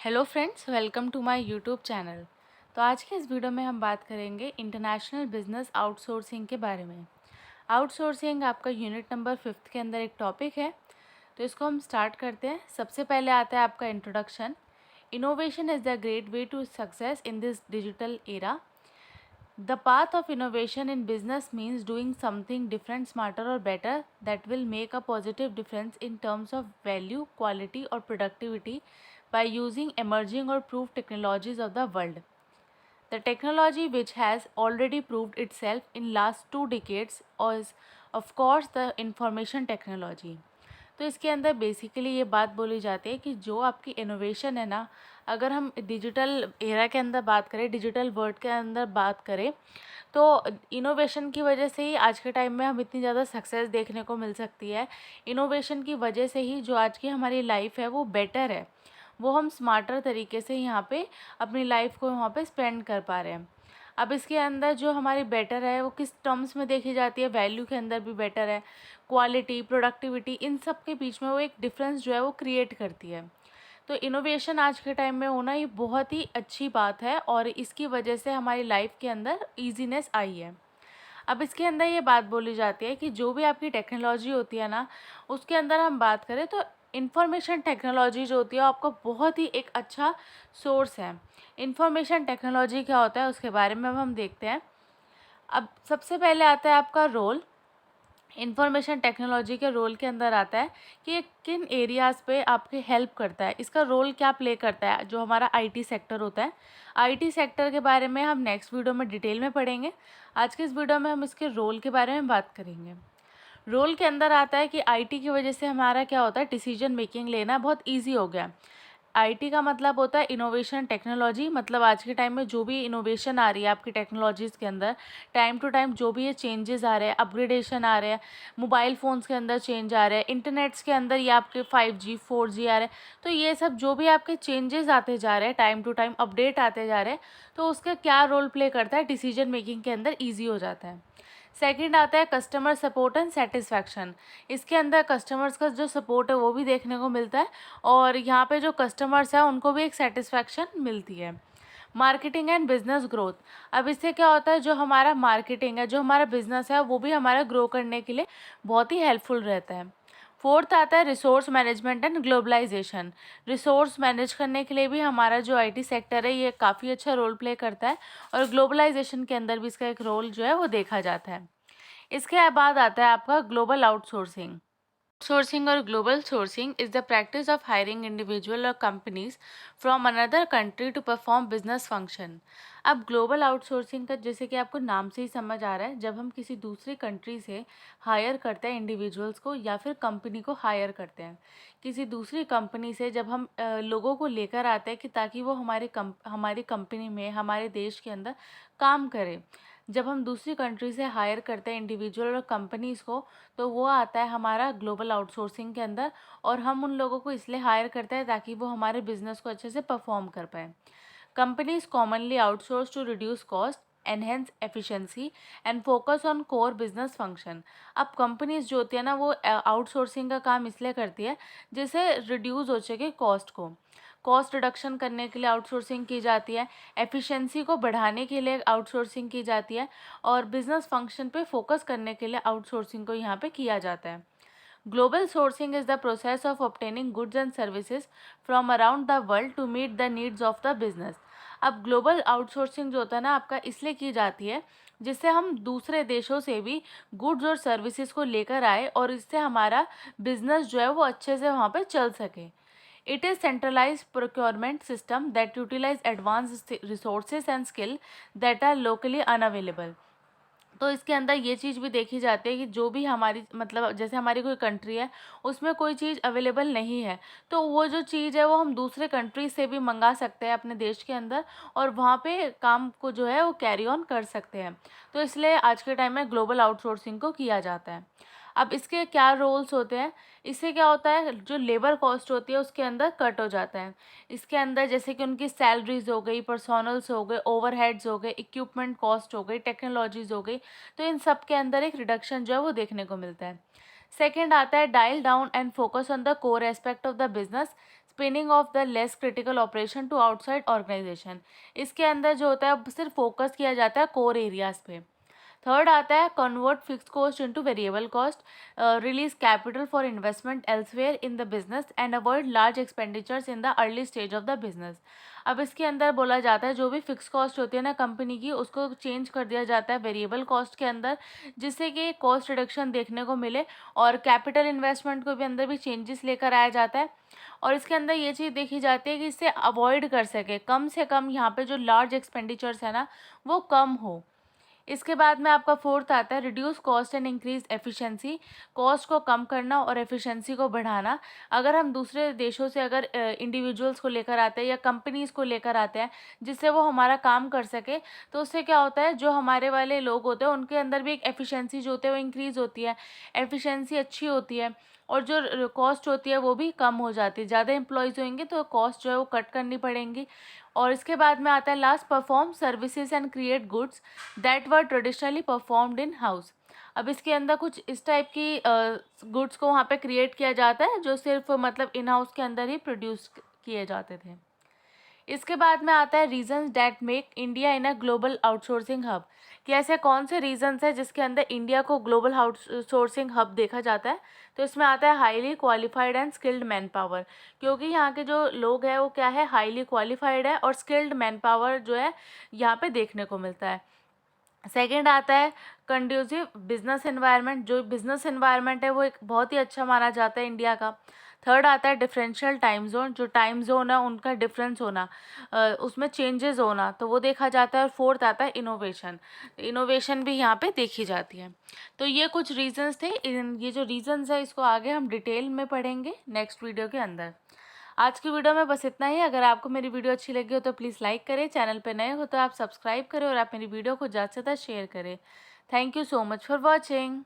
Hello friends, welcome to my YouTube channel. तो आज के इस वीडियो में हम बात करेंगे इंटरनेशनल बिजनेस आउटसोर्सिंग के बारे में। आउटसोर्सिंग आपका यूनिट नंबर 5th के अंदर एक टॉपिक है, तो इसको हम स्टार्ट करते हैं। सबसे पहले आता है आपका introduction. Innovation is the great way to success in this digital era. The path of innovation in business means doing something different, smarter, or better that will make a positive difference in terms of value, quality, or productivity by using emerging or proved technologies of the world. The technology which has already proved itself in last 2 decades is of course the information technology. तो इसके अंदर basically ये बात बोली जाती है कि जो आपकी इनोवेशन है ना, अगर हम डिजिटल एरा के अंदर बात करें, डिजिटल वर्ल्ड के अंदर बात करें, तो इनोवेशन की वजह से ही आज के टाइम में हम इतनी ज़्यादा सक्सेस देखने को मिल सकती है। इनोवेशन की वजह से ही जो आज की हमारी लाइफ है वो बेटर है, वो हम स्मार्टर तरीके से यहाँ पे अपनी लाइफ को वहाँ पे स्पेंड कर पा रहे हैं। अब इसके अंदर जो हमारी बेटर है वो किस टर्म्स में देखी जाती है, वैल्यू के अंदर भी बेटर है, क्वालिटी, प्रोडक्टिविटी, इन सब के बीच में वो एक डिफरेंस जो है वो क्रिएट करती है। तो इनोवेशन आज के टाइम में होना ये बहुत ही अच्छी बात है और इसकी वजह से हमारी लाइफ के अंदर ईजीनेस आई है। अब इसके अंदर ये बात बोली जाती है कि जो भी आपकी टेक्नोलॉजी होती है ना, उसके अंदर हम बात करें तो इंफॉर्मेशन टेक्नोलॉजी जो होती है आपका बहुत ही एक अच्छा सोर्स है। इंफॉर्मेशन टेक्नोलॉजी क्या होता है उसके बारे में अब हम देखते हैं। अब सबसे पहले आता है आपका रोल। इंफॉर्मेशन टेक्नोलॉजी के रोल के अंदर आता है कि ये किन एरियाज़ पे आपके हेल्प करता है, इसका रोल क्या प्ले करता है। जो हमारा आईटी सेक्टर होता है, आईटी सेक्टर के बारे में हम नेक्स्ट वीडियो में डिटेल में पढ़ेंगे। आज के इस वीडियो में हम इसके रोल के बारे में बात करेंगे। रोल के अंदर आता है कि आईटी की वजह से हमारा क्या होता है, डिसीजन मेकिंग लेना बहुत ईजी हो गया। आईटी का मतलब होता है इनोवेशन टेक्नोलॉजी, मतलब आज के टाइम में जो भी इनोवेशन आ रही है आपकी टेक्नोलॉजीज़ के अंदर, टाइम टू टाइम जो भी ये चेंजेस आ रहे हैं, अपग्रेडेशन आ रहे हैं, मोबाइल फ़ोन्स के अंदर चेंज आ रहे हैं, इंटरनेट्स के अंदर ये आपके 5G 4G आ रहे हैं, तो ये सब जो भी आपके चेंजेस आते जा रहे हैं, टाइम टू टाइम अपडेट आते जा रहे हैं, तो उसका क्या रोल प्ले करता है, डिसीजन मेकिंग के अंदर ईजी हो जाता है। सेकंड आता है कस्टमर सपोर्ट एंड सेटिस्फैक्शन। इसके अंदर कस्टमर्स का जो सपोर्ट है वो भी देखने को मिलता है और यहाँ पे जो कस्टमर्स हैं उनको भी एक सेटिस्फैक्शन मिलती है। Marketing and business growth. अब इससे क्या होता है, जो हमारा मार्केटिंग है, जो हमारा बिजनेस है, वो भी हमारा ग्रो करने के लिए बहुत ही हेल्पफुल रहता है। फोर्थ आता है resource management and globalisation. Resource manage करने के लिए भी हमारा जो आईटी सेक्टर है ये काफ़ी अच्छा रोल प्ले करता है और ग्लोबलाइजेशन के अंदर भी इसका एक रोल जो है वो देखा जाता है। इसके बाद आता है आपका global outsourcing. Outsourcing or global sourcing is the practice of hiring individual or companies from another country to perform business function. अब ग्लोबल आउटसोर्सिंग का जैसे कि आपको नाम से ही समझ आ रहा है, जब हम किसी दूसरी कंट्री से हायर करते हैं इंडिविजुअल्स को या फिर कंपनी को हायर करते हैं, किसी दूसरी कंपनी से जब हम लोगों को लेकर आते हैं कि ताकि वो हमारी कंपनी में, हमारे देश के अंदर काम करें। जब हम दूसरी कंट्री से हायर करते हैं इंडिविजुअल और कंपनीज़ को, तो वो आता है हमारा ग्लोबल आउटसोर्सिंग के अंदर और हम उन लोगों को इसलिए हायर करते हैं ताकि वो हमारे बिजनेस को अच्छे से परफॉर्म कर पाए। Companies commonly outsource to reduce cost, enhance efficiency and focus on core business function. अब कंपनीज जो होती है ना, वो आउटसोर्सिंग का काम इसलिए करती है जिससे रिड्यूस हो सके कॉस्ट को। कॉस्ट रिडक्शन करने के लिए आउटसोर्सिंग की जाती है, एफिशिएंसी को बढ़ाने के लिए आउटसोर्सिंग की जाती है और बिजनेस फंक्शन पे फोकस करने के लिए आउटसोर्सिंग को यहाँ पे किया जाता है। Global sourcing is the process of obtaining goods and services from around the world to meet the needs of the business. अब ग्लोबल आउटसोर्सिंग जो होता है ना आपका, इसलिए की जाती है जिससे हम दूसरे देशों से भी गुड्स और सर्विसेज को लेकर आए और इससे हमारा बिजनेस जो है वो अच्छे से वहाँ पे चल सके। It is centralized procurement system that utilize advanced resources and skill that are locally unavailable. तो इसके अंदर ये चीज़ भी देखी जाती है कि जो भी हमारी, मतलब जैसे हमारी कोई कंट्री है उसमें कोई चीज़ अवेलेबल नहीं है, तो वो जो चीज़ है वो हम दूसरे कंट्री से भी मंगा सकते हैं अपने देश के अंदर और वहाँ पे काम को जो है वो कैरी ऑन कर सकते हैं। तो इसलिए आज के टाइम में ग्लोबल आउटसोर्सिंग को किया जाता है। अब इसके क्या रोल्स होते हैं, इससे क्या होता है, जो लेबर कॉस्ट होती है उसके अंदर कट हो जाता है। इसके अंदर जैसे कि उनकी सैलरीज हो गई, पर्सोनल्स हो गए, ओवरहेड्स हो गए, इक्विपमेंट कॉस्ट हो गई, टेक्नोलॉजीज हो गई, तो इन सब के अंदर एक रिडक्शन जो है वो देखने को मिलता है। सेकेंड आता है dial down and focus on the core aspect of the business spinning off the less critical operation to outside organisation. इसके अंदर जो होता है सिर्फ फोकस किया जाता है कोर एरियाज पे। थर्ड आता है convert fix cost into variable cost, release capital for investment elsewhere in the business and avoid large expenditures in the early stage of the business. अब इसके अंदर बोला जाता है जो भी फिक्स कॉस्ट होती है ना कंपनी की, उसको चेंज कर दिया जाता है वेरिएबल कॉस्ट के अंदर, जिससे कि कॉस्ट रिडक्शन देखने को मिले, और कैपिटल इन्वेस्टमेंट को भी अंदर भी चेंजेस लेकर आया जाता है। और इसके अंदर ये चीज़ देखी जाती है कि इससे अवॉइड कर सके, कम से कम यहाँ पे जो लार्ज एक्सपेंडिचर्स है ना वो कम हो। इसके बाद में आपका फोर्थ आता है reduce cost and increase efficiency. Cost को कम करना और एफिशिएंसी को बढ़ाना। अगर हम दूसरे देशों से अगर इंडिविजुअल्स को लेकर आते हैं या कंपनीज़ को लेकर आते हैं जिससे वो हमारा काम कर सके, तो उससे क्या होता है जो हमारे वाले लोग होते हैं उनके अंदर भी एक एफिशिएंसी जो होती है वो इंक्रीज़ होती है, एफिशिएंसी अच्छी होती है, और जो कॉस्ट होती है वो भी कम हो जाती है। ज़्यादा एम्प्लॉयज़ होंगे तो कॉस्ट जो है वो कट करनी पड़ेंगी। और इसके बाद में आता है last perform services and create goods that were traditionally performed in house. अब इसके अंदर कुछ इस टाइप की गुड्स को वहाँ पे क्रिएट किया जाता है जो सिर्फ मतलब इन हाउस के अंदर ही प्रोड्यूस किए जाते थे। इसके बाद में आता है reasons that make India in a global outsourcing hub, कि ऐसे कौन से रीजंस हैं जिसके अंदर इंडिया को ग्लोबल आउटसोर्सिंग हब देखा जाता है। तो इसमें आता है highly qualified and skilled man power, क्योंकि यहाँ के जो लोग हैं वो क्या है, हाईली क्वालिफाइड है, और स्किल्ड मैन पावर जो है यहाँ पे देखने को मिलता है। सेकेंड आता है कंड्यूसिव बिजनेस एनवायरनमेंट, जो बिजनेस एनवायरनमेंट है वो एक बहुत ही अच्छा माना जाता है इंडिया का। थर्ड आता है डिफरेंशियल टाइम जोन, जो टाइम जोन है उनका डिफरेंस होना, उसमें चेंजेस होना, तो वो देखा जाता है। और फोर्थ आता है इनोवेशन, इनोवेशन भी यहाँ पे देखी जाती है। तो ये कुछ रीजंस थे। ये जो रीजंस है इसको आगे हम डिटेल में पढ़ेंगे नेक्स्ट वीडियो के अंदर। आज की वीडियो में बस इतना ही। अगर आपको मेरी वीडियो अच्छी लगी हो तो प्लीज़ लाइक करें, चैनल पे नए हो तो आप सब्सक्राइब करें, और आप मेरी वीडियो को ज़्यादा से ज़्यादा शेयर करें। Thank you so much for watching.